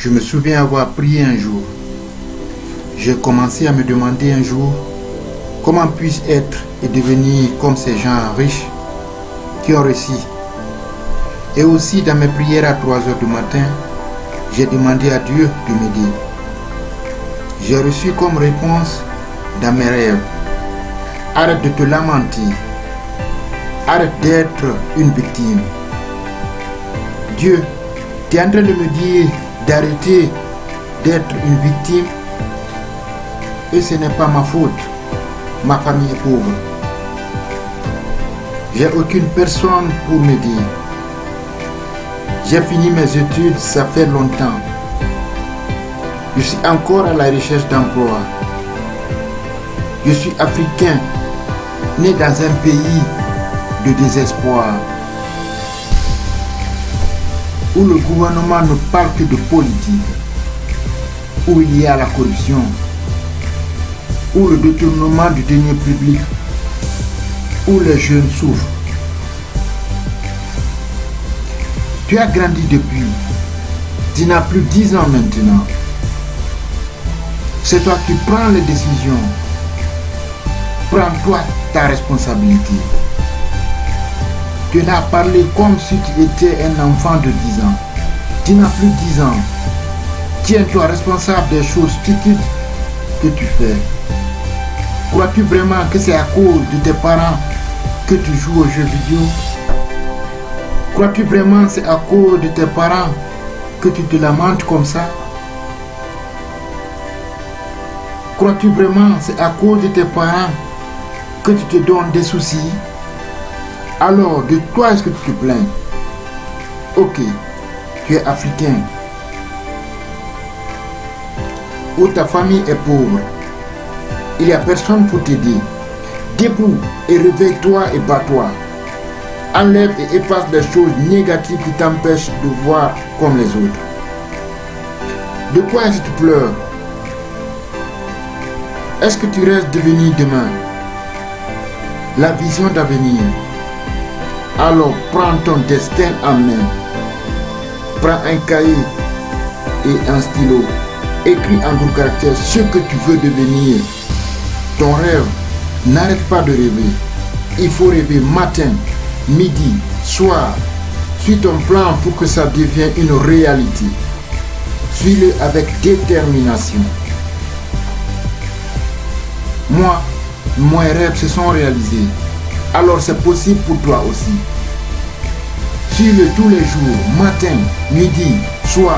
Je me souviens avoir prié un jour. J'ai commencé à me demander un jour comment puis-je être et devenir comme ces gens riches qui ont réussi. Et aussi dans mes prières à 3 heures du matin, j'ai demandé à Dieu de m'aider. J'ai reçu comme réponse dans mes rêves: arrête de te lamenter, arrête d'être une victime. Dieu, tu es en train de me dire d'arrêter d'être une victime, et ce n'est pas ma faute. Ma famille est pauvre. J'ai aucune personne pour m'aider. J'ai fini mes études, ça fait longtemps. Je suis encore à la recherche d'emploi. Je suis africain, né dans un pays de désespoir, où le gouvernement ne parle que de politique, où il y a la corruption, où le détournement du denier public, où les jeunes souffrent. Tu as grandi depuis, tu n'as plus 10 ans maintenant. C'est toi qui prends les décisions. Prends-toi ta responsabilité. Tu n'as parlé comme si tu étais un enfant de 10 ans. Tu n'as plus 10 ans. Tiens-toi responsable des choses stupides que tu fais. Crois-tu vraiment que c'est à cause de tes parents que tu joues aux jeux vidéo? Crois-tu vraiment que c'est à cause de tes parents que tu te lamentes comme ça? Crois-tu vraiment que c'est à cause de tes parents que tu te donnes des soucis? Alors, de quoi est-ce que tu te plains? Ok, tu es africain, ou ta famille est pauvre. Il n'y a personne pour t'aider. Debout et réveille-toi et bats-toi. Enlève et efface les choses négatives qui t'empêchent de voir comme les autres. De quoi est-ce que tu pleures? Est-ce que tu restes devenir demain? La vision d'avenir. Alors prends ton destin en main. Prends un cahier et un stylo. Écris en gros caractères ce que tu veux devenir. Ton rêve, n'arrête pas de rêver. Il faut rêver matin, midi, soir. Suis ton plan pour que ça devienne une réalité. Suis-le avec détermination. Moi, mes rêves se sont réalisés. Alors c'est possible pour toi aussi. Suis-le tous les jours, matin, midi, soir.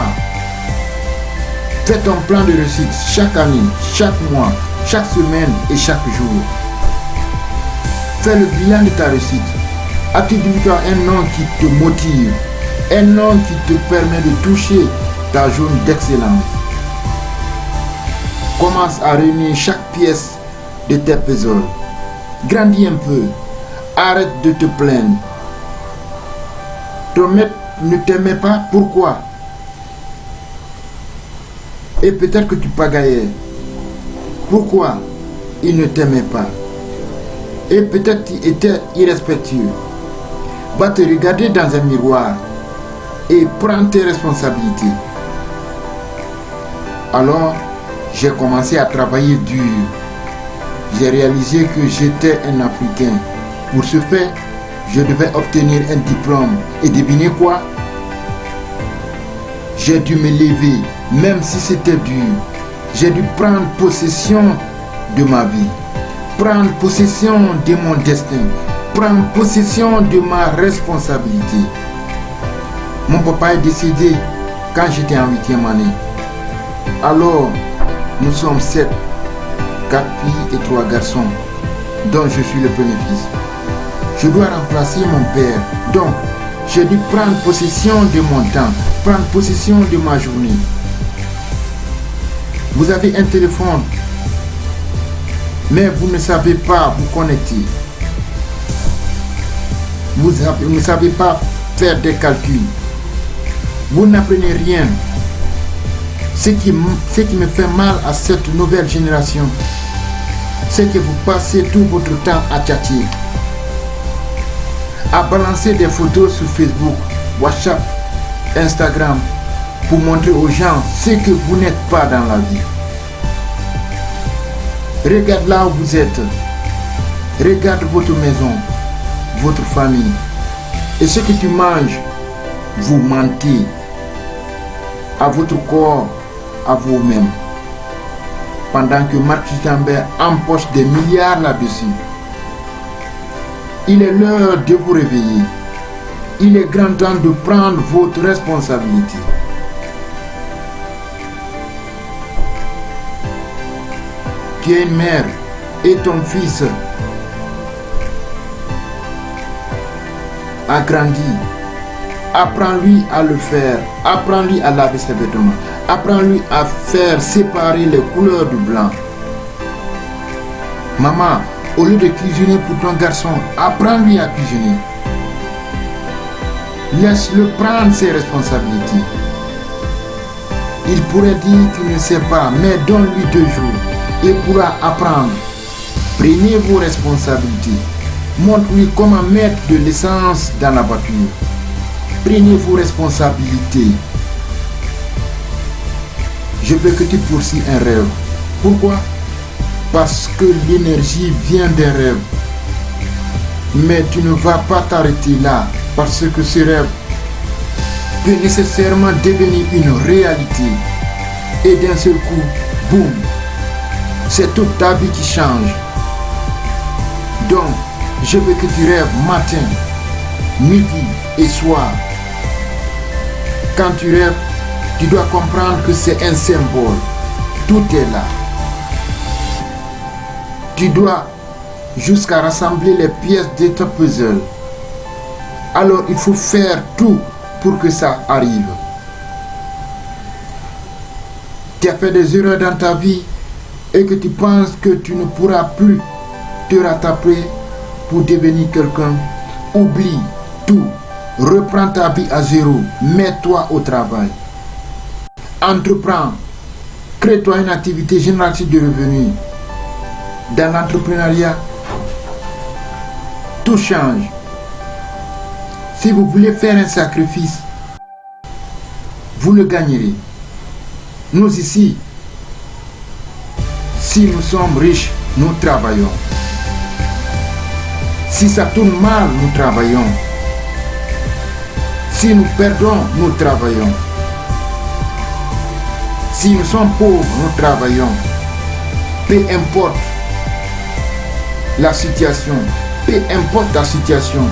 Fais ton plan de réussite chaque année, chaque mois, chaque semaine et chaque jour. Fais le bilan de ta réussite. Attribue-toi un nom qui te motive, un nom qui te permet de toucher ta zone d'excellence. Commence à réunir chaque pièce de tes puzzles. Grandis un peu. Arrête de te plaindre. Ton maître ne t'aimait pas, pourquoi? Et peut-être que tu pagayais. Pourquoi il ne t'aimait pas? Et peut-être tu étais irrespectueux. Va te regarder dans un miroir et prends tes responsabilités. Alors, j'ai commencé à travailler dur. J'ai réalisé que j'étais un Africain. Pour ce faire, je devais obtenir un diplôme. Et devinez quoi? J'ai dû me lever, même si c'était dur. J'ai dû prendre possession de ma vie, prendre possession de mon destin, prendre possession de ma responsabilité. Mon papa est décédé quand j'étais en 8e année. Alors, nous sommes 7, 4 filles et 3 garçons, dont je suis le premier fils. Je dois remplacer mon père. Donc, j'ai dû prendre possession de mon temps, prendre possession de ma journée. Vous avez un téléphone, mais vous ne savez pas vous connecter. Vous ne savez pas faire des calculs. Vous n'apprenez rien. Ce qui me fait mal à cette nouvelle génération, c'est que vous passez tout votre temps à tchatcher, à balancer des photos sur Facebook, WhatsApp, Instagram, pour montrer aux gens ce que vous n'êtes pas dans la vie. Regarde là où vous êtes. Regarde votre maison, votre famille. Et ce que tu manges, vous mentez à votre corps, à vous-même. Pendant que Mark Zuckerberg empoche des milliards là-dessus. Il est l'heure de vous réveiller. Il est grand temps de prendre votre responsabilité. Tu es une mère et ton fils a grandi. Apprends-lui à le faire. Apprends-lui à laver ses vêtements. Apprends-lui à faire séparer les couleurs du blanc. Maman, au lieu de cuisiner pour ton garçon, apprends-lui à cuisiner. Laisse-le prendre ses responsabilités. Il pourrait dire qu'il ne sait pas, mais donne-lui 2 jours. Il pourra apprendre. Prenez vos responsabilités. Montre-lui comment mettre de l'essence dans la voiture. Prenez vos responsabilités. Je veux que tu poursuives un rêve. Pourquoi? Parce que l'énergie vient d'un rêve. Mais tu ne vas pas t'arrêter là. Parce que ce rêve peut nécessairement devenir une réalité. Et d'un seul coup, boum, c'est toute ta vie qui change. Donc, je veux que tu rêves matin, midi et soir. Quand tu rêves, tu dois comprendre que c'est un symbole. Tout est là. Tu dois jusqu'à rassembler les pièces de ton puzzle. Alors il faut faire tout pour que ça arrive. Tu as fait des erreurs dans ta vie et que tu penses que tu ne pourras plus te rattraper pour devenir quelqu'un. Oublie tout. Reprends ta vie à zéro. Mets-toi au travail. Entreprends. Crée-toi une activité génératrice de revenus. Dans l'entrepreneuriat, tout change. Si vous voulez faire un sacrifice, vous le gagnerez. Nous ici, si nous sommes riches, nous travaillons. Si ça tourne mal, nous travaillons. Si nous perdons, nous travaillons. Si nous sommes pauvres, nous travaillons. Peu importe la situation, peu importe ta situation,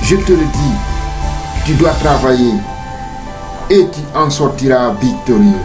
je te le dis, tu dois travailler et tu en sortiras victorieux.